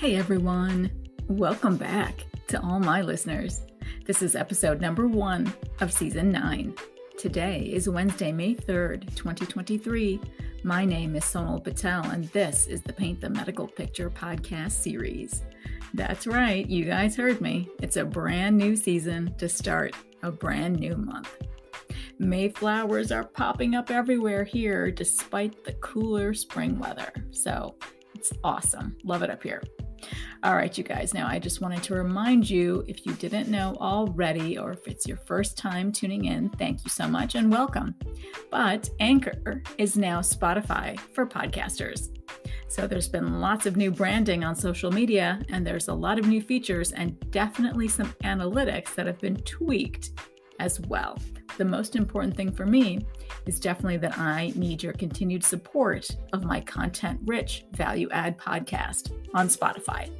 Hey everyone, welcome back to all my listeners. This is episode number 1 of season 9. Today is Wednesday, May 3rd, 2023. My name is Sonal Patel, and this is the Paint the Medical Picture podcast series. That's right, you guys heard me. It's a brand new season to start a brand new month. Mayflowers are popping up everywhere here despite the cooler spring weather. So it's awesome. Love it up here. All right, you guys. Now, I just wanted to remind you, if you didn't know already, or if it's your first time tuning in, thank you so much and welcome. But Anchor is now Spotify for podcasters. So there's been lots of new branding on social media, and there's a lot of new features and definitely some analytics that have been tweaked as well. The most important thing for me is definitely that I need your continued support of my content-rich value-add podcast on Spotify.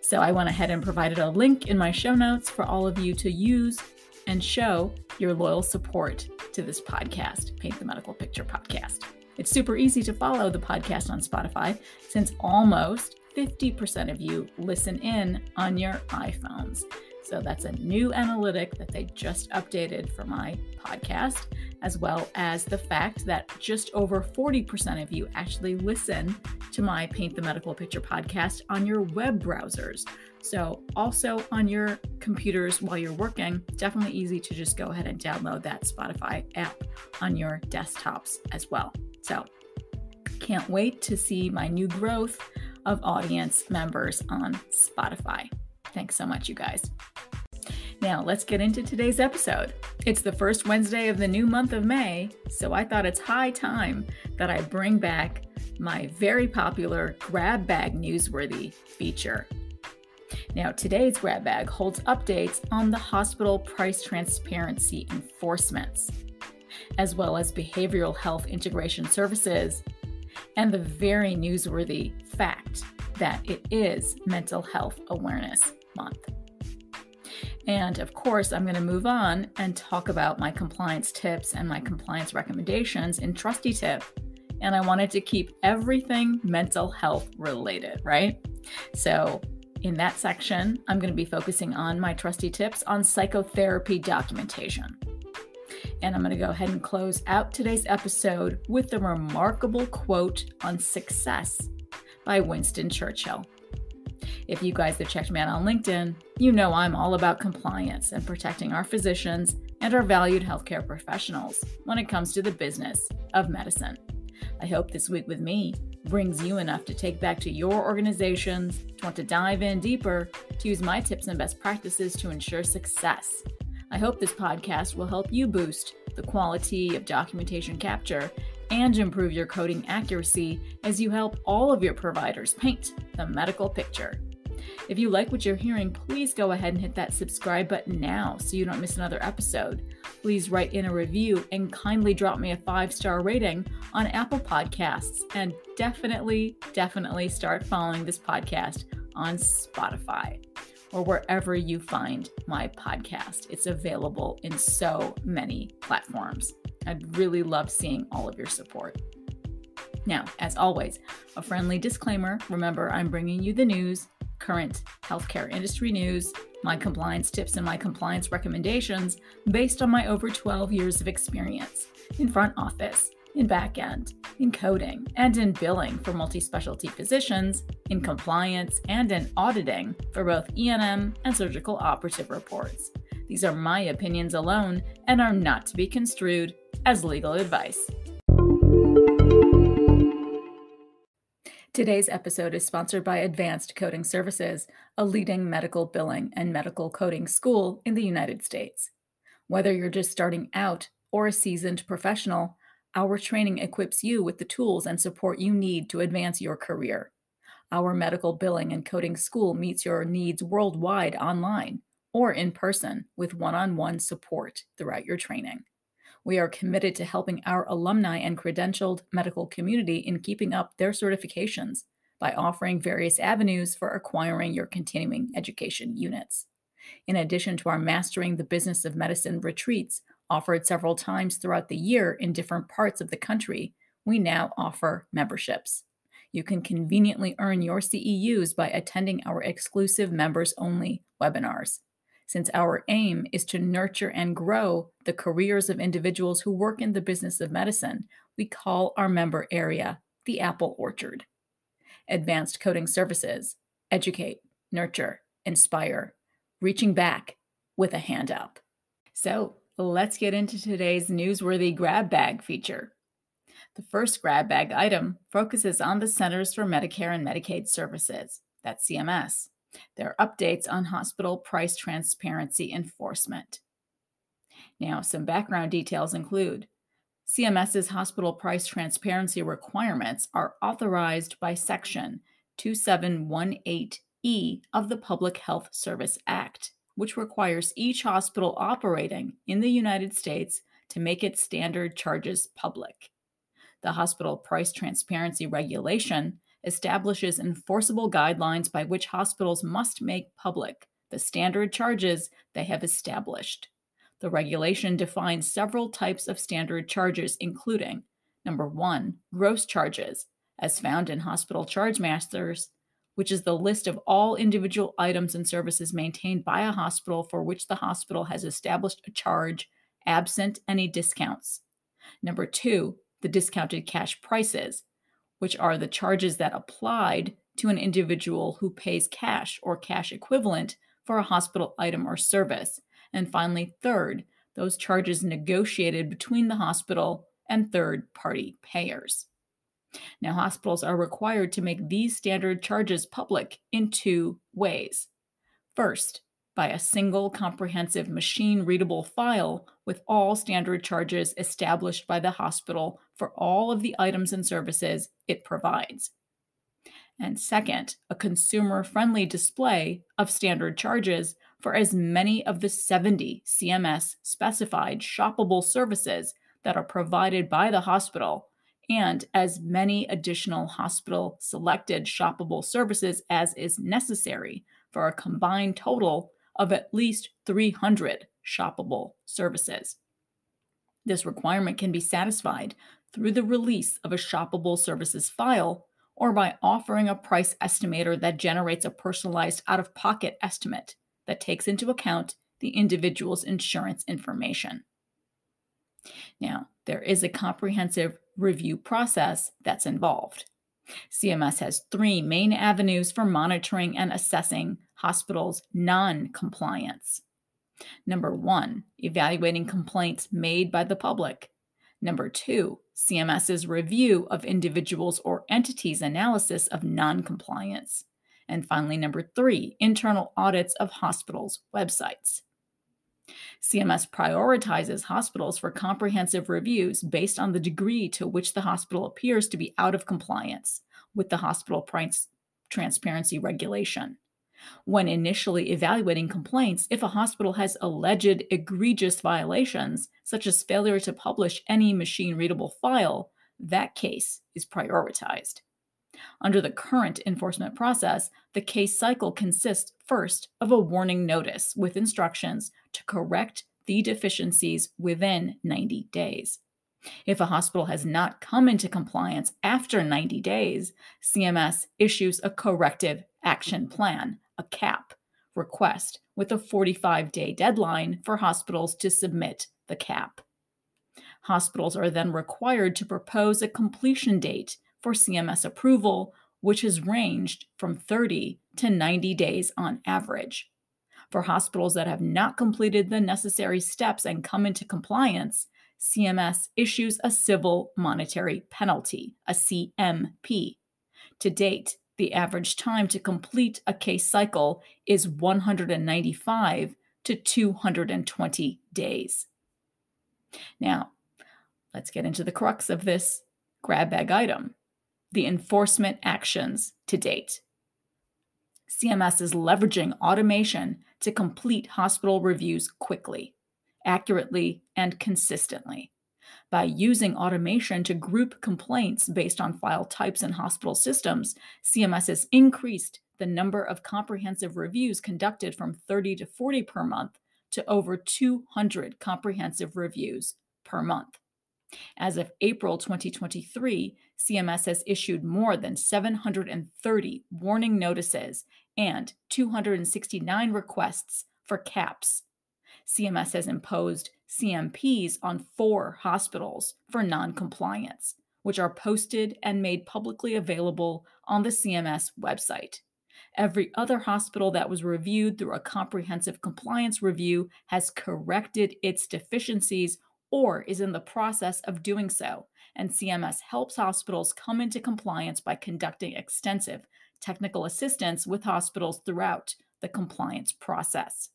So I went ahead and provided a link in my show notes for all of you to use and show your loyal support to this podcast, Paint the Medical Picture podcast. It's super easy to follow the podcast on Spotify since almost 50% of you listen in on your iPhones. So that's a new analytic that they just updated for my podcast, as well as the fact that just over 40% of you actually listen to my Paint the Medical Picture podcast on your web browsers. So also on your computers while you're working, definitely easy to just go ahead and download that Spotify app on your desktops as well. So can't wait to see my new growth of audience members on Spotify. Thanks so much, you guys. Now, let's get into today's episode. It's the first Wednesday of the new month of May, so I thought it's high time that I bring back my very popular Grab Bag Newsworthy feature. Now, today's Grab Bag holds updates on the hospital price transparency enforcements, as well as behavioral health integration services, and the very newsworthy fact that it is Mental Health Awareness Month. And of course, I'm going to move on and talk about my compliance tips and my compliance recommendations in Trusty Tip. And I wanted to keep everything mental health related, right? So in that section, I'm going to be focusing on my Trusty Tips on Psychotherapy Documentation. And I'm going to go ahead and close out today's episode with the remarkable quote on success by Winston Churchill. If you guys have checked me out on LinkedIn, you know I'm all about compliance and protecting our physicians and our valued healthcare professionals when it comes to the business of medicine. I hope this week with me brings you enough to take back to your organizations, to want to dive in deeper, to use my tips and best practices to ensure success. I hope this podcast will help you boost the quality of documentation capture and improve your coding accuracy as you help all of your providers paint the medical picture. If you like what you're hearing, please go ahead and hit that subscribe button now so you don't miss another episode. Please write in a review and kindly drop me a 5-star rating on Apple Podcasts. And definitely start following this podcast on Spotify or wherever you find my podcast. It's available in so many platforms. I'd really love seeing all of your support. Now, as always, a friendly disclaimer. Remember, I'm bringing you the news, current healthcare industry news, my compliance tips and my compliance recommendations based on my over 12 years of experience in front office, in back end, in coding, and in billing for multi-specialty physicians, in compliance, and in auditing for both E&M and surgical operative reports. These are my opinions alone and are not to be construed as legal advice. Today's episode is sponsored by Advanced Coding Services, a leading medical billing and medical coding school in the United States. Whether you're just starting out or a seasoned professional, our training equips you with the tools and support you need to advance your career. Our medical billing and coding school meets your needs worldwide online or in person with one-on-one support throughout your training. We are committed to helping our alumni and credentialed medical community in keeping up their certifications by offering various avenues for acquiring your continuing education units. In addition to our Mastering the Business of Medicine retreats offered several times throughout the year in different parts of the country, we now offer memberships. You can conveniently earn your CEUs by attending our exclusive members-only webinars. Since our aim is to nurture and grow the careers of individuals who work in the business of medicine, we call our member area the Apple Orchard. Advanced coding services, educate, nurture, inspire, reaching back with a hand up. So let's get into today's Newsworthy Grab Bag feature. The first grab bag item focuses on the Centers for Medicare and Medicaid Services, that's CMS, their updates on hospital price transparency enforcement. Now, some background details include CMS's hospital price transparency requirements are authorized by Section 2718E of the Public Health Service Act, which requires each hospital operating in the United States to make its standard charges public. The Hospital Price Transparency Regulation establishes enforceable guidelines by which hospitals must make public the standard charges they have established. The regulation defines several types of standard charges, including number 1, gross charges, as found in Hospital Charge Masters, which is the list of all individual items and services maintained by a hospital for which the hospital has established a charge, absent any discounts. Number 2, the discounted cash prices, which are the charges that applied to an individual who pays cash or cash equivalent for a hospital item or service. And finally, third, those charges negotiated between the hospital and third-party payers. Now, hospitals are required to make these standard charges public in 2 ways. First, by a single comprehensive machine-readable file with all standard charges established by the hospital for all of the items and services it provides. And second, a consumer-friendly display of standard charges for as many of the 70 CMS-specified shoppable services that are provided by the hospital, and as many additional hospital-selected shoppable services as is necessary for a combined total of at least 300 shoppable services. This requirement can be satisfied through the release of a shoppable services file or by offering a price estimator that generates a personalized out-of-pocket estimate that takes into account the individual's insurance information. Now, there is a comprehensive review process that's involved. CMS has 3 main avenues for monitoring and assessing hospitals' non-compliance. Number 1, evaluating complaints made by the public. Number 2, CMS's review of individuals' or entities' analysis of non-compliance. And finally, number 3, internal audits of hospitals' websites. CMS prioritizes hospitals for comprehensive reviews based on the degree to which the hospital appears to be out of compliance with the hospital price transparency regulation. When initially evaluating complaints, if a hospital has alleged egregious violations, such as failure to publish any machine-readable file, that case is prioritized. Under the current enforcement process, the case cycle consists first of a warning notice with instructions to correct the deficiencies within 90 days. If a hospital has not come into compliance after 90 days, CMS issues a corrective action plan, a CAP, request with a 45-day deadline for hospitals to submit the CAP. Hospitals are then required to propose a completion date for CMS approval, which has ranged from 30 to 90 days on average. For hospitals that have not completed the necessary steps and come into compliance, CMS issues a civil monetary penalty, a CMP. To date, the average time to complete a case cycle is 195 to 220 days. Now, let's get into the crux of this grab bag item, the enforcement actions to date. CMS is leveraging automation to complete hospital reviews quickly, accurately, and consistently. By using automation to group complaints based on file types in hospital systems, CMS has increased the number of comprehensive reviews conducted from 30 to 40 per month to over 200 comprehensive reviews per month. As of April 2023, CMS has issued more than 730 warning notices and 269 requests for caps. CMS has imposed CMPs on 4 hospitals for noncompliance, which are posted and made publicly available on the CMS website. Every other hospital that was reviewed through a comprehensive compliance review has corrected its deficiencies or is in the process of doing so, and CMS helps hospitals come into compliance by conducting extensive technical assistance with hospitals throughout the compliance process.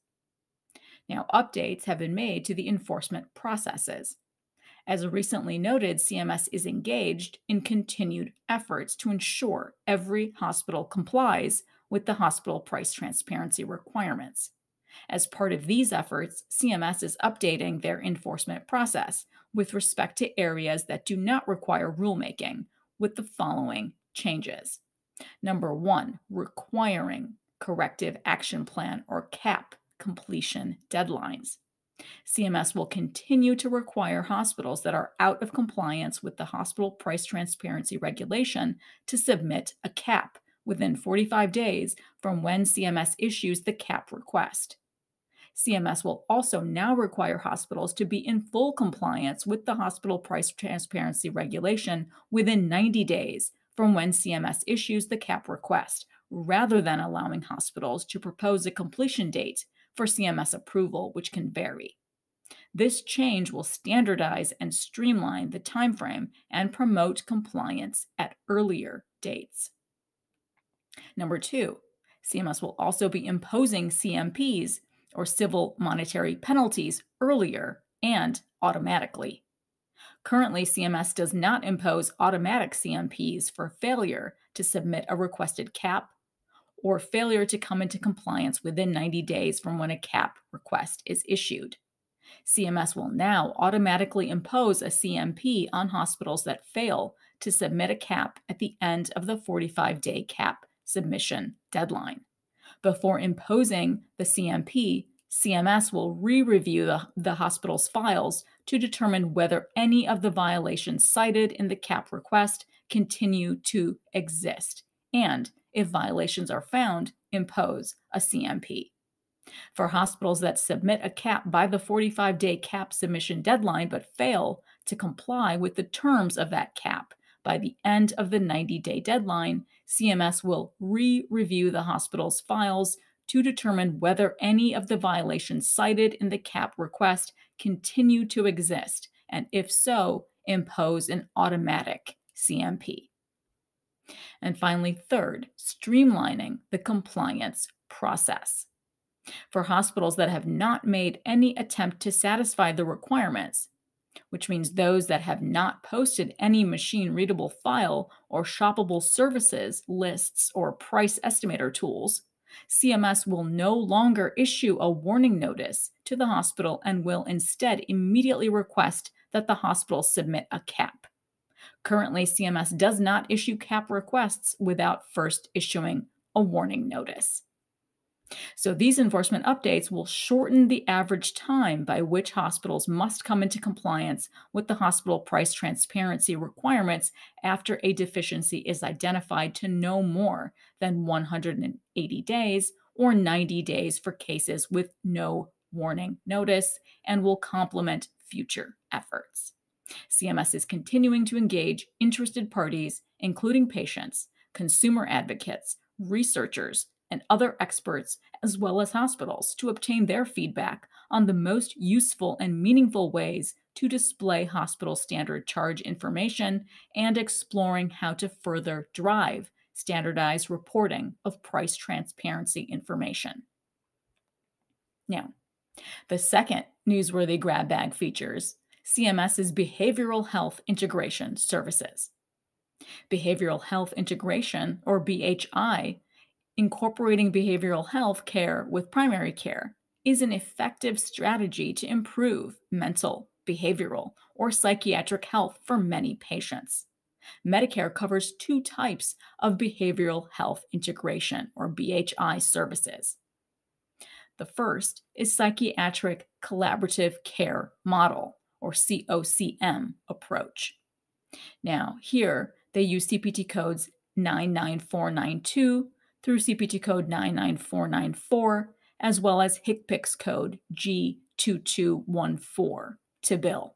Now, updates have been made to the enforcement processes. As recently noted, CMS is engaged in continued efforts to ensure every hospital complies with the hospital price transparency requirements. As part of these efforts, CMS is updating their enforcement process with respect to areas that do not require rulemaking with the following changes. Number 1, requiring corrective action plan or CAP completion deadlines. CMS will continue to require hospitals that are out of compliance with the hospital price transparency regulation to submit a CAP within 45 days from when CMS issues the CAP request. CMS will also now require hospitals to be in full compliance with the hospital price transparency regulation within 90 days from when CMS issues the CAP request, rather than allowing hospitals to propose a completion date for CMS approval, which can vary. This change will standardize and streamline the timeframe and promote compliance at earlier dates. Number 2, CMS will also be imposing CMPs, or civil monetary penalties, earlier and automatically. Currently, CMS does not impose automatic CMPs for failure to submit a requested CAP or failure to come into compliance within 90 days from when a CAP request is issued. CMS will now automatically impose a CMP on hospitals that fail to submit a CAP at the end of the 45-day CAP submission deadline. Before imposing the CMP, CMS will re-review the hospital's files to determine whether any of the violations cited in the CAP request continue to exist, and if violations are found, impose a CMP. For hospitals that submit a CAP by the 45-day CAP submission deadline but fail to comply with the terms of that CAP by the end of the 90-day deadline, CMS will re-review the hospital's files to determine whether any of the violations cited in the CAP request continue to exist, and if so, impose an automatic CMP. And finally, third, streamlining the compliance process. For hospitals that have not made any attempt to satisfy the requirements, which means those that have not posted any machine-readable file or shoppable services lists or price estimator tools, CMS will no longer issue a warning notice to the hospital and will instead immediately request that the hospital submit a CAP. Currently, CMS does not issue CAP requests without first issuing a warning notice. So these enforcement updates will shorten the average time by which hospitals must come into compliance with the hospital price transparency requirements after a deficiency is identified to no more than 180 days or 90 days for cases with no warning notice, and will complement future efforts. CMS is continuing to engage interested parties, including patients, consumer advocates, researchers, and other experts, as well as hospitals, to obtain their feedback on the most useful and meaningful ways to display hospital standard charge information and exploring how to further drive standardized reporting of price transparency information. Now, the second Newsworthy Grab Bag features CMS's Behavioral Health Integration Services. Behavioral Health Integration, or BHI, incorporating behavioral health care with primary care, is an effective strategy to improve mental, behavioral, or psychiatric health for many patients. Medicare covers 2 types of behavioral health integration, or BHI, services. The first is Psychiatric Collaborative Care Model, or COCM approach. Now, here, They use CPT codes 99492 through CPT code 99494, as well as HCPCS code G2214 to bill.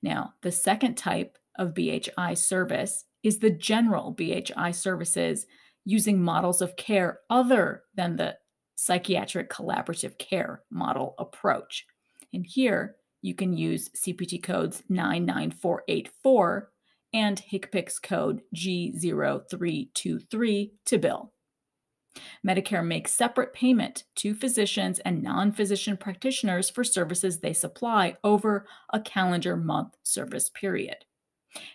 Now, the second type of BHI service is the general BHI services using models of care other than the psychiatric collaborative care model approach. And here you can use CPT codes 99484 and HCPCS code G0323 to bill. Medicare makes separate payment to physicians and non-physician practitioners for services they supply over a calendar month service period.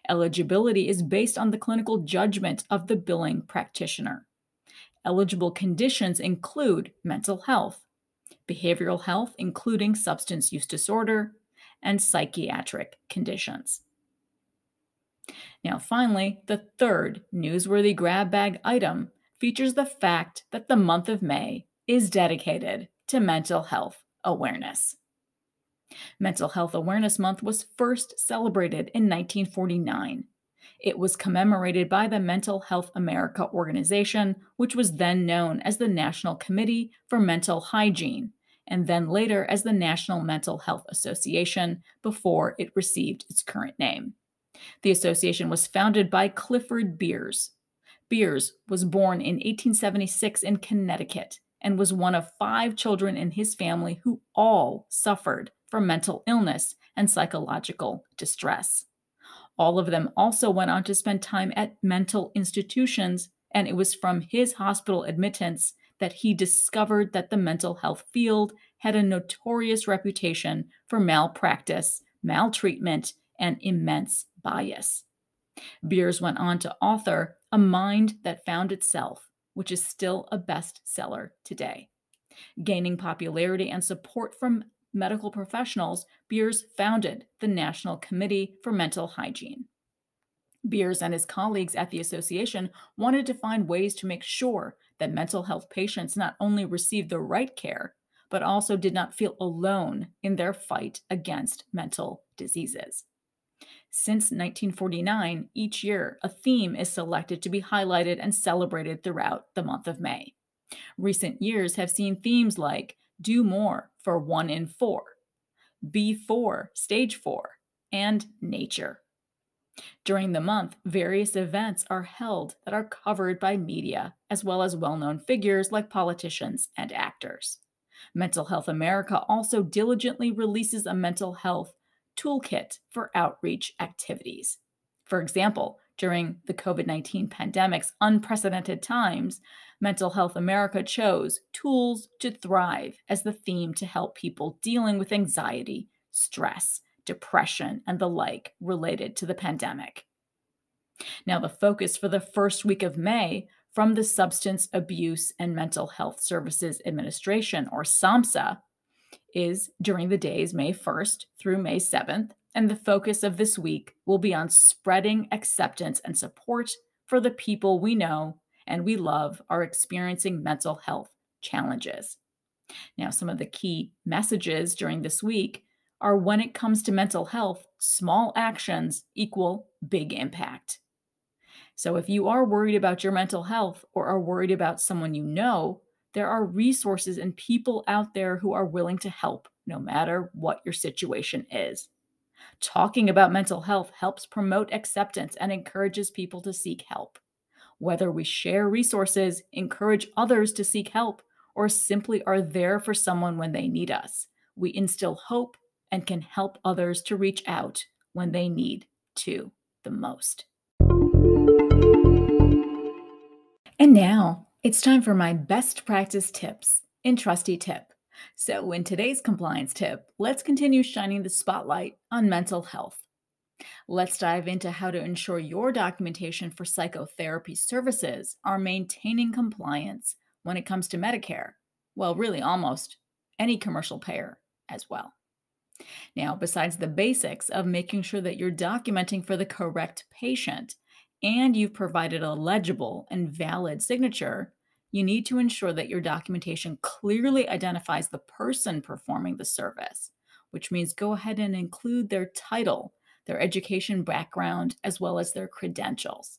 Eligibility is based on the clinical judgment of the billing practitioner. Eligible conditions include mental health, behavioral health, including substance use disorder, and psychiatric conditions. Now, finally, the third Newsworthy Grab Bag item features the fact that the month of May is dedicated to mental health awareness. Mental Health Awareness Month was first celebrated in 1949. It was commemorated by the Mental Health America organization, which was then known as the National Committee for Mental Hygiene, and then later as the National Mental Health Association before it received its current name. The association was founded by Clifford Beers. Beers was born in 1876 in Connecticut and was one of 5 children in his family who all suffered from mental illness and psychological distress. All of them also went on to spend time at mental institutions, and it was from his hospital admittance that he discovered that the mental health field had a notorious reputation for malpractice, maltreatment, and immense bias. Beers went on to author A Mind That Found Itself, which is still a bestseller today. Gaining popularity and support from medical professionals, Beers founded the National Committee for Mental Hygiene. Beers and his colleagues at the association wanted to find ways to make sure that mental health patients not only received the right care, but also did not feel alone in their fight against mental diseases. Since 1949, each year, a theme is selected to be highlighted and celebrated throughout the month of May. Recent years have seen themes like Do More for 1 in 4, B4, Stage 4, and Nature. During the month, various events are held that are covered by media, as well as well-known figures like politicians and actors. Mental Health America also diligently releases a mental health toolkit for outreach activities. For example, during the COVID-19 pandemic's unprecedented times, Mental Health America chose Tools to Thrive as the theme to help people dealing with anxiety, stress, depression, and the like related to the pandemic. Now, the focus for the first week of May from the Substance Abuse and Mental Health Services Administration, or SAMHSA, is during the days May 1st through May 7th, and the focus of this week will be on spreading acceptance and support for the people we know and we love are experiencing mental health challenges. Now, some of the key messages during this week are when it comes to mental health, small actions equal big impact. So if you are worried about your mental health or are worried about someone you know, there are resources and people out there who are willing to help, no matter what your situation is. Talking about mental health helps promote acceptance and encourages people to seek help. Whether we share resources, encourage others to seek help, or simply are there for someone when they need us, we instill hope and can help others to reach out when they need to the most. And now it's time for my best practice tips in Trusty Tip. So in today's compliance tip, let's continue shining the spotlight on mental health. Let's dive into how to ensure your documentation for psychotherapy services are maintaining compliance when it comes to Medicare. Well, really almost any commercial payer as well. Now, besides the basics of making sure that you're documenting for the correct patient and you've provided a legible and valid signature, you need to ensure that your documentation clearly identifies the person performing the service, which means go ahead and include their title, their education background, as well as their credentials.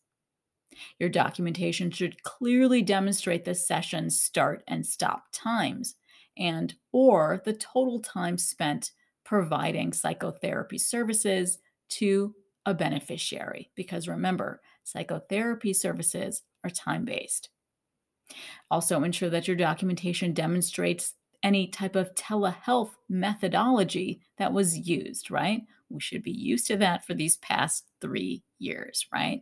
Your documentation should clearly demonstrate the session's start and stop times and or the total time spent providing psychotherapy services to a beneficiary. Because remember, psychotherapy services are time-based. Also, ensure that your documentation demonstrates any type of telehealth methodology that was used, right? We should be used to that for these past 3 years, right?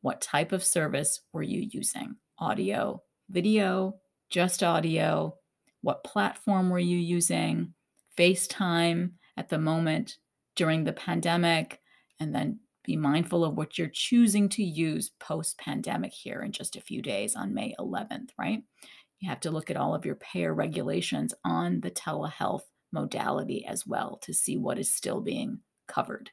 What type of service were you using? Audio, video, just audio? What platform were you using? FaceTime at the moment during the pandemic, and then be mindful of what you're choosing to use post-pandemic here in just a few days on May 11th, right? You have to look at all of your payer regulations on the telehealth modality as well to see what is still being covered.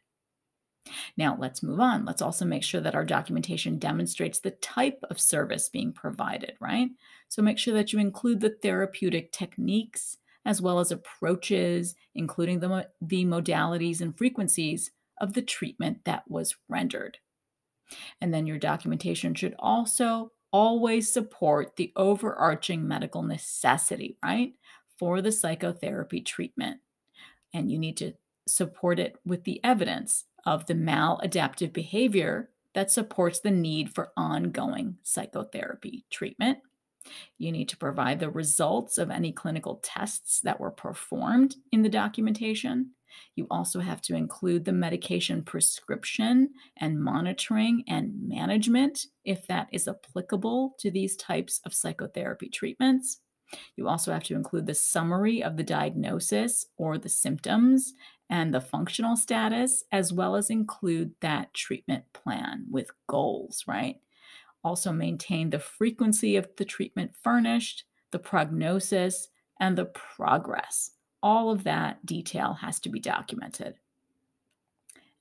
Now, let's move on. Let's also make sure that our documentation demonstrates the type of service being provided, right? So make sure that you include the therapeutic techniques as well as approaches, including the modalities and frequencies of the treatment that was rendered. And then your documentation should also always support the overarching medical necessity, right, for the psychotherapy treatment. And you need to support it with the evidence of the maladaptive behavior that supports the need for ongoing psychotherapy treatment. You need to provide the results of any clinical tests that were performed in the documentation. You also have to include the medication prescription and monitoring and management, if that is applicable to these types of psychotherapy treatments. You also have to include the summary of the diagnosis or the symptoms and the functional status, as well as include that treatment plan with goals, right? Also maintain the frequency of the treatment furnished, the prognosis, and the progress. All of that detail has to be documented.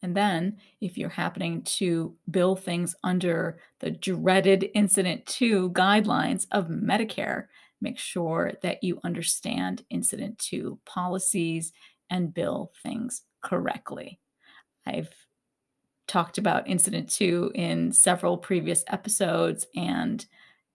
And then if you're happening to bill things under the dreaded Incident 2 guidelines of Medicare, make sure that you understand Incident 2 policies and bill things correctly. I've talked about Incident 2 in several previous episodes, and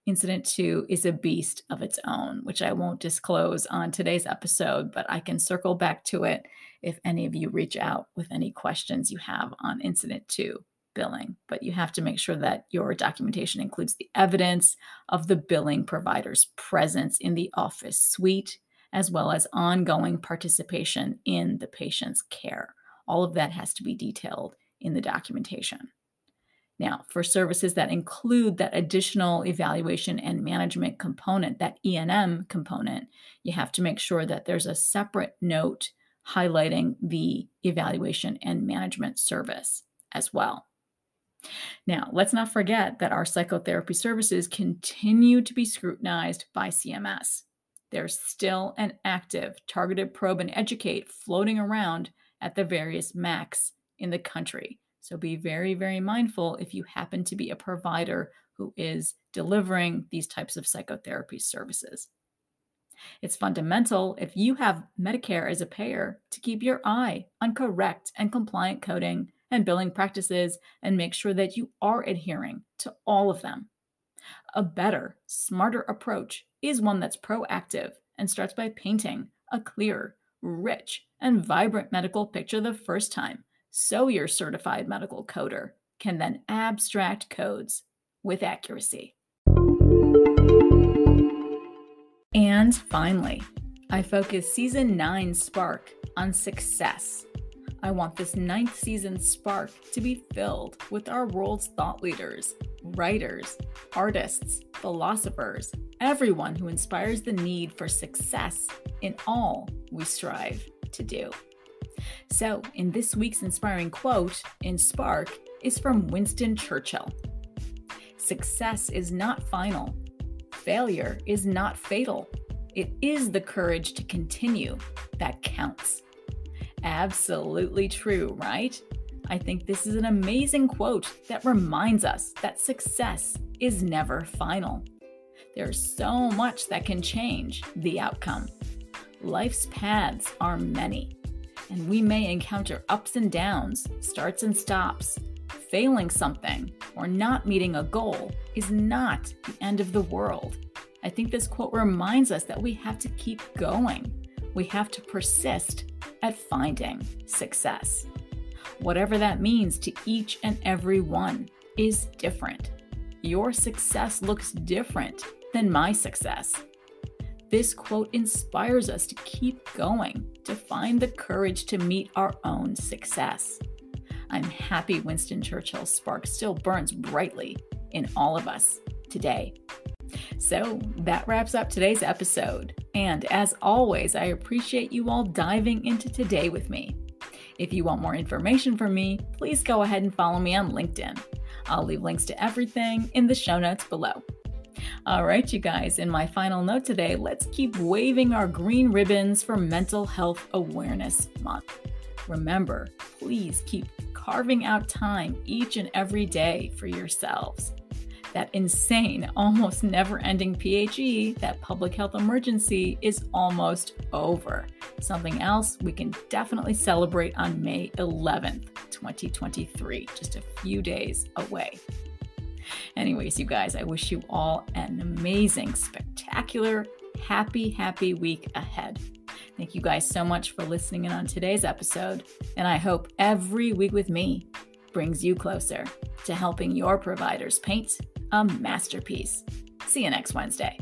Incident 2 is a beast of its own, which I won't disclose on today's episode, but I can circle back to it if any of you reach out with any questions you have on Incident 2 billing. But you have to make sure that your documentation includes the evidence of the billing provider's presence in the office suite, as well as ongoing participation in the patient's care. All of that has to be detailed in the documentation. Now, for services that include that additional evaluation and management component, that E&M component, you have to make sure that there's a separate note highlighting the evaluation and management service as well. Now, let's not forget that our psychotherapy services continue to be scrutinized by CMS. There's still an active targeted probe and educate floating around at the various MACs in the country. So be very, very mindful if you happen to be a provider who is delivering these types of psychotherapy services. It's fundamental, if you have Medicare as a payer, to keep your eye on correct and compliant coding and billing practices and make sure that you are adhering to all of them. A better, smarter approach is one that's proactive and starts by painting a clear, rich, and vibrant medical picture the first time, so your certified medical coder can then abstract codes with accuracy. And finally, I focus Season 9 Spark on success. I want this 9th season Spark to be filled with our world's thought leaders, writers, artists, philosophers, everyone who inspires the need for success in all we strive to do. So, in this week's inspiring quote in Spark is from Winston Churchill. Success is not final. Failure is not fatal. It is the courage to continue that counts. Absolutely true, right? I think this is an amazing quote that reminds us that success is never final. There's so much that can change the outcome. Life's paths are many. and we may encounter ups and downs, starts and stops. Failing something or not meeting a goal is not the end of the world. I think this quote reminds us that we have to keep going. We have to persist at finding success. Whatever that means to each and every one is different. Your success looks different than my success. This quote inspires us to keep going, to find the courage to meet our own success. I'm happy Winston Churchill's spark still burns brightly in all of us today. So that wraps up today's episode. And as always, I appreciate you all diving into today with me. If you want more information from me, please go ahead and follow me on LinkedIn. I'll leave links to everything in the show notes below. All right, you guys, in my final note today, let's keep waving our green ribbons for Mental Health Awareness Month. Remember, please keep carving out time each and every day for yourselves. That insane, almost never-ending PHE, that public health emergency, is almost over. Something else we can definitely celebrate on May 11th, 2023, just a few days away. Anyways, you guys, I wish you all an amazing, spectacular, happy week ahead. Thank you guys so much for listening in on today's episode, and I hope every week with me brings you closer to helping your providers paint a masterpiece. See you next Wednesday.